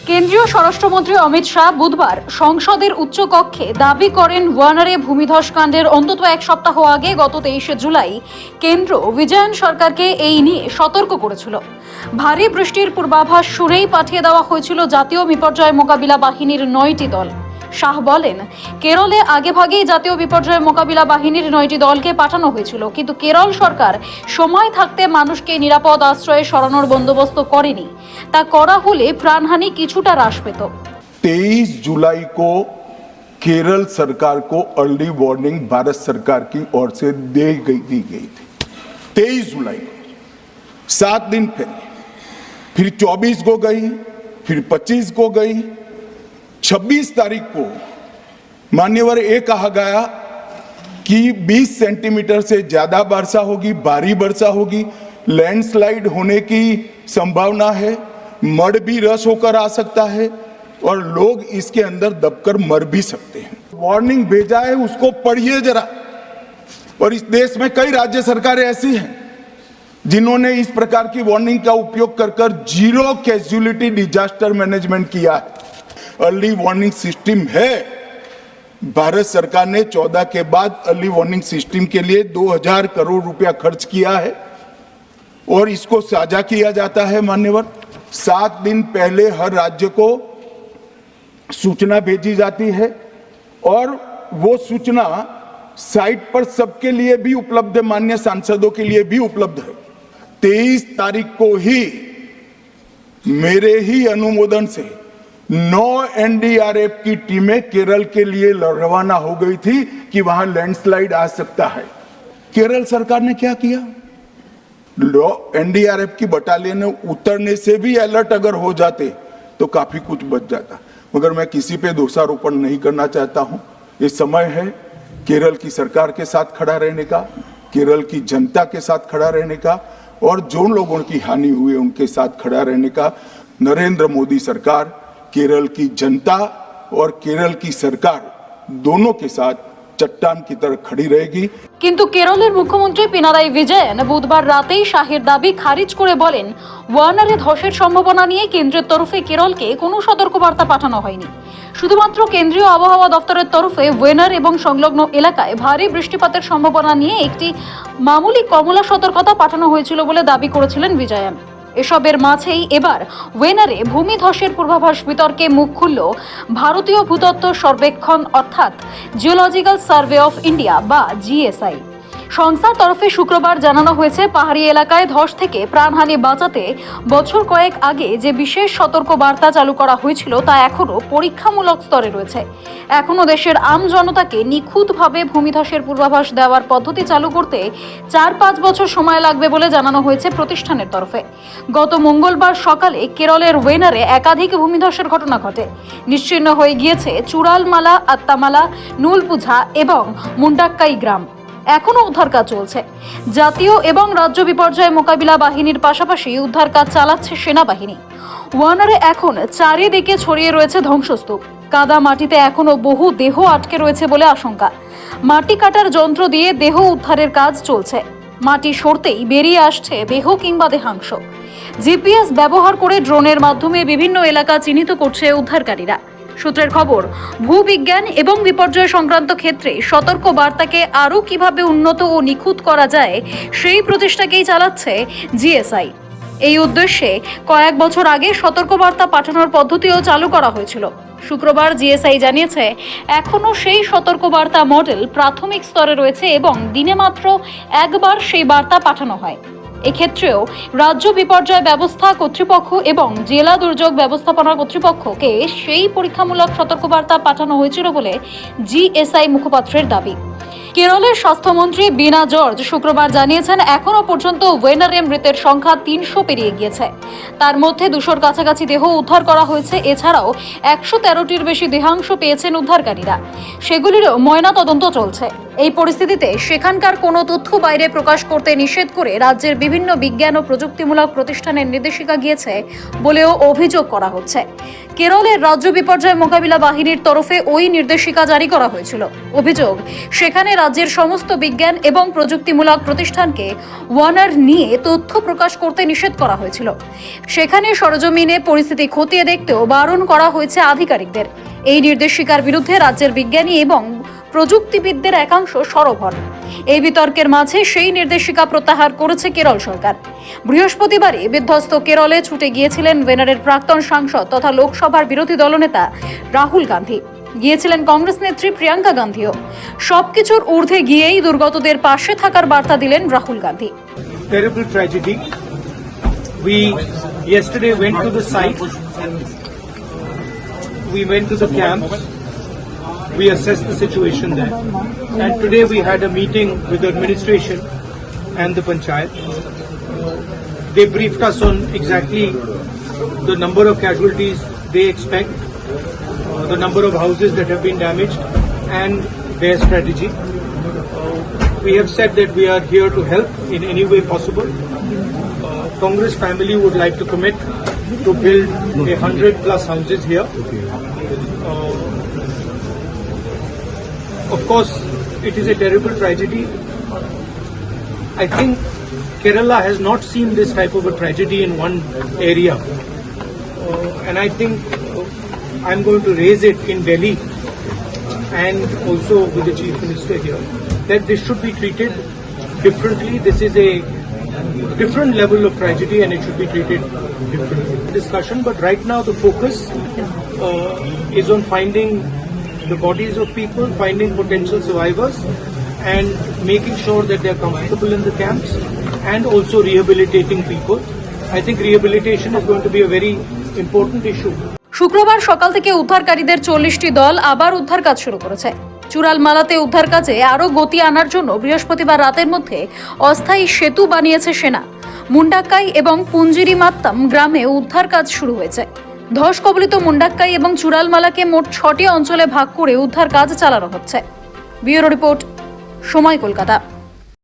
কেন্দ্রীয় স্বরাষ্ট্রমন্ত্রী অমিত শাহ বুধবার সংসদের উচ্চকক্ষে দাবি করেন ওয়ানারে ভূমিধস কাণ্ডের অন্তত এক সপ্তাহ আগে গত 23শে জুলাই কেন্দ্র বিজয়ন সরকারকে এই নিয়ে সতর্ক করেছিল। ভারী বৃষ্টির পূর্বাভাস শুনেই পাঠিয়ে দেওয়া হয়েছিল জাতীয় বিপর্যয় মোকাবিলা বাহিনীর 9টি দল। শাহ বলেন, কেরলে আগেভাগেই জাতীয় বিপর্যয় মোকাবিলা বাহিনীর 9টি দলকে পাঠানো হয়েছিল, কিন্তু কেরল সরকার সময় থাকতে মানুষকে নিরাপদ আশ্রয়ে সরানোর বন্দোবস্ত করেনি। তা করা হলে প্রাণহানি কিছুটা হ্রাস পেত। 23 जुलाई को केरल सरकार को अर्ली वार्निंग भारत सरकार की ओर से दी गई थी। 23 जुलाई को 7 दिन फिर 24 को गई, फिर 25 को गई, 26 तारीख को मान्यवर ये कहा गया कि 20 सेंटीमीटर से ज्यादा वर्षा होगी, भारी वर्षा होगी, लैंडस्लाइड होने की संभावना है, मड भी रस होकर आ सकता है और लोग इसके अंदर दबकर मर भी सकते हैं। वार्निंग भेजा है, उसको पढ़िए जरा। और इस देश में कई राज्य सरकारें ऐसी हैं जिन्होंने इस प्रकार की वार्निंग का उपयोग कर जीरो कैजुअलिटी डिजास्टर मैनेजमेंट किया है। अर्ली वार्निंग सिस्टम है। भारत सरकार ने 14 के बाद अर्ली वार्निंग सिस्टम के लिए 2000 करोड़ रुपया खर्च किया है और इसको साझा किया जाता है। मान्यवर, 7 दिन पहले हर राज्य को सूचना भेजी जाती है और वो सूचना साइट पर सबके लिए भी उपलब्ध है, मान्य सांसदों के लिए भी उपलब्ध है। 23 तारीख को ही मेरे ही अनुमोदन से 9 एनडीआरएफ की टीमें केरल के लिए रवाना हो गई थी कि वहां लैंडस्लाइड आ सकता है। केरल सरकार ने क्या किया? एनडीआरएफ की बटालियन उतरने से भी अलर्ट अगर हो जाते तो काफी कुछ बच जाता। मगर मैं किसी पे दोषारोपण नहीं करना चाहता हूं। ये समय है केरल की सरकार के साथ खड़ा रहने का, केरल की जनता के साथ खड़ा रहने का और जो लोगों की हानि हुई है उनके साथ खड़ा रहने का। नरेंद्र मोदी सरकार केरल की जनता और केरल की सरकार दोनों के साथ चट्टान की तरह खड़ी रहेगी। কিন্তু কেরলের মুখ্যমন্ত্রী পিনারাই বিজয়ন বুধবার রাতেই শাহের দাবি খারিজ করে বলেন, ওয়ানারে ধসের সম্ভাবনা নিয়ে কেন্দ্রের তরফে কেরলকে কোনো সতর্কবার্তা পাঠানো হয়নি। শুধুমাত্র কেন্দ্রীয় আবহাওয়া দপ্তরের তরফে ওয়েনার এবং সংলগ্ন এলাকায় ভারী বৃষ্টিপাতের সম্ভাবনা নিয়ে একটি মামুলি কমলা সতর্কতা পাঠানো হয়েছিল বলে দাবি করেছিলেন বিজয়ন। এসবের মাঝেই এবার ওয়েনারে ভূমিধসের পূর্বাভাস বিতর্কে মুখ খুলল ভারতীয় ভূতত্ত্ব সর্বেক্ষণ অর্থাৎ জিওলজিক্যাল সার্ভে অফ ইন্ডিয়া বা জিএসআই। সংস্থার তরফে শুক্রবার জানানো হয়েছে, পাহাড়ি এলাকায় ধস থেকে প্রাণহানি বাঁচাতে বছর কয়েক আগে যে বিশেষ সতর্ক বার্তা চালু করা হয়েছিল তা এখনও পরীক্ষামূলক স্তরে রয়েছে। এখনও দেশের আম জনতাকে নিখুঁতভাবে ভূমিধসের পূর্বাভাস দেওয়ার পদ্ধতি চালু করতে 4-5 বছর সময় লাগবে বলে জানানো হয়েছে প্রতিষ্ঠানের তরফে। গত মঙ্গলবার সকালে কেরলের ওয়েনারে একাধিক ভূমিধসের ঘটনা ঘটে। নিশ্চিহ্ন হয়ে গিয়েছে চূড়ালমালা, আত্মামালা, নুলপুঝা এবং মুন্ডাক্কাই গ্রাম। এখনো উদ্ধার কাজ চলছে। জাতীয় এবং রাজ্য বিপর্যয় মোকাবিলা বাহিনীর পাশাপাশি উদ্ধার কাজ চালাচ্ছে সেনাবাহিনী। ওয়ানারে এখন চারিদিকে ছড়িয়ে রয়েছে ধ্বংসস্তূপ। কাদা মাটিতে এখনো বহু দেহ আটকে রয়েছে বলে আশঙ্কা। মাটি কাটার যন্ত্র দিয়ে দেহ উদ্ধারের কাজ চলছে। মাটি সরতেই বেরিয়ে আসছে দেহ কিংবা দেহাংশ। জিপিএস ব্যবহার করে ড্রোনের মাধ্যমে বিভিন্ন এলাকা চিহ্নিত করছে উদ্ধারকারীরা। সূত্রের খবর, ভূবিজ্ঞান এবং বিপর্যয় সংক্রান্ত ক্ষেত্রে সতর্ক বার্তাকে আরও কিভাবে উন্নত ও নিখুঁত করা যায় সেই প্রচেষ্টাকেই চালাচ্ছে জিএসআই। এই উদ্দেশ্যে কয়েক বছর আগে সতর্কবার্তা পাঠানোর পদ্ধতিও চালু করা হয়েছিল। শুক্রবার জিএসআই জানিয়েছে, এখনও সেই সতর্কবার্তা মডেল প্রাথমিক স্তরে রয়েছে এবং দিনে মাত্র একবার সেই বার্তা পাঠানো হয়। এক্ষেত্রেও রাজ্য বিপর্যয় ব্যবস্থা কর্তৃপক্ষ এবং জেলা দুর্যোগ ব্যবস্থাপনা কর্তৃপক্ষকে সেই পরীক্ষামূলক সতর্কবার্তা পাঠানো হয়েছিল বলে জিএসআই মুখপাত্রের দাবি। কেরলের স্বাস্থ্যমন্ত্রী বীণা জর্জ শুক্রবার জানিয়েছেন, এখনও পর্যন্ত ওয়েনারে মৃতের সংখ্যা 300 পেরিয়ে গিয়েছে। তার মধ্যে 200-র কাছাকাছি দেহ উদ্ধার করা হয়েছে। এছাড়াও 113টির বেশি দেহাংশ পেয়েছেন উদ্ধারকারীরা। সেগুলিরও ময়নাতদন্ত চলছে। এই পরিস্থিতিতে সেখানকার কোনো তথ্য বাইরে প্রকাশ করতে নিষেধ করে রাজ্যের বিভিন্ন বিজ্ঞান ও প্রযুক্তিমূলক প্রতিষ্ঠানের নির্দেশিকা গিয়েছে বলেও অভিযোগ করা হচ্ছে। কেরলের রাজ্য বিপর্যয় মোকাবিলা বাহিনীর তরফে ওই নির্দেশিকা জারি করা হয়েছিল। অভিযোগ, সেখানে রাজ্যের সমস্ত বিজ্ঞান এবং প্রযুক্তিমূলক প্রতিষ্ঠানকে ওয়ানার নিয়ে তথ্য প্রকাশ করতে নিষেধ করা হয়েছিল। সেখানে সরজমিনে পরিস্থিতি খতিয়ে দেখতেও বারণ করা হয়েছে আধিকারিকদের। এই নির্দেশিকার বিরুদ্ধে রাজ্যের বিজ্ঞানী এবং প্রযুক্তিবিদদের একাংশ সরব হন। এই বিতর্কের মাঝে সেই নির্দেশিকা প্রত্যাহার করেছে কেরল সরকার। বৃহস্পতিবারই বিধ্বস্ত কেরলে ছুটে গিয়েছিলেন ওয়ানারের প্রাক্তন সাংসদ তথা লোকসভার বিরোধী দলনেতা রাহুল গান্ধী। গিয়েছিলেন কংগ্রেস নেত্রী প্রিয়াঙ্কা গান্ধীও। সবকিছুর ঊর্ধ্বে গিয়েই দুর্গতদের পাশে থাকার বার্তা দিলেন Rahul Gandhi. Terrible tragedy. We yesterday went to the site. We went to the camps. We assessed the situation there. And today we had a meeting with the administration and the panchayat. They briefed us on exactly the number of casualties they expect, the number of houses that have been damaged, and their strategy. We have said that we are here to help in any way possible. Congress family would like to commit to build 100+ houses here. Of course, it is a terrible tragedy. I think Kerala has not seen this type of a tragedy in one area. And I think I'm going to raise it in Delhi and also with the Chief Minister here, that this should be treated differently. This is a different level of tragedy and it should be treated differently. Discussion, but right now the focus is on finding the bodies of people, finding potential survivors and making sure that they are comfortable in the camps and also rehabilitating people. I think rehabilitation is going to be a very important issue. শুক্রবার সকাল থেকে উদ্ধারকারীদের 40টি দল আবার উদ্ধার কাজ শুরু করেছে। চূড়ালমালাতে উদ্ধার কাজে আরও গতি আনার জন্য বৃহস্পতিবার রাতের মধ্যে অস্থায়ী সেতু বানিয়েছে সেনা। মুন্ডাক্কাই এবং পুঞ্জিরিমাত্তাম গ্রামে উদ্ধার কাজ শুরু হয়েছে। ধস কবলিত মুন্ডাক্কাই এবং চূড়ালমালাকে মোট 6টি অঞ্চলে ভাগ করে উদ্ধার কাজ চালানো হচ্ছে। ব্যুরো রিপোর্ট, সময় কলকাতা।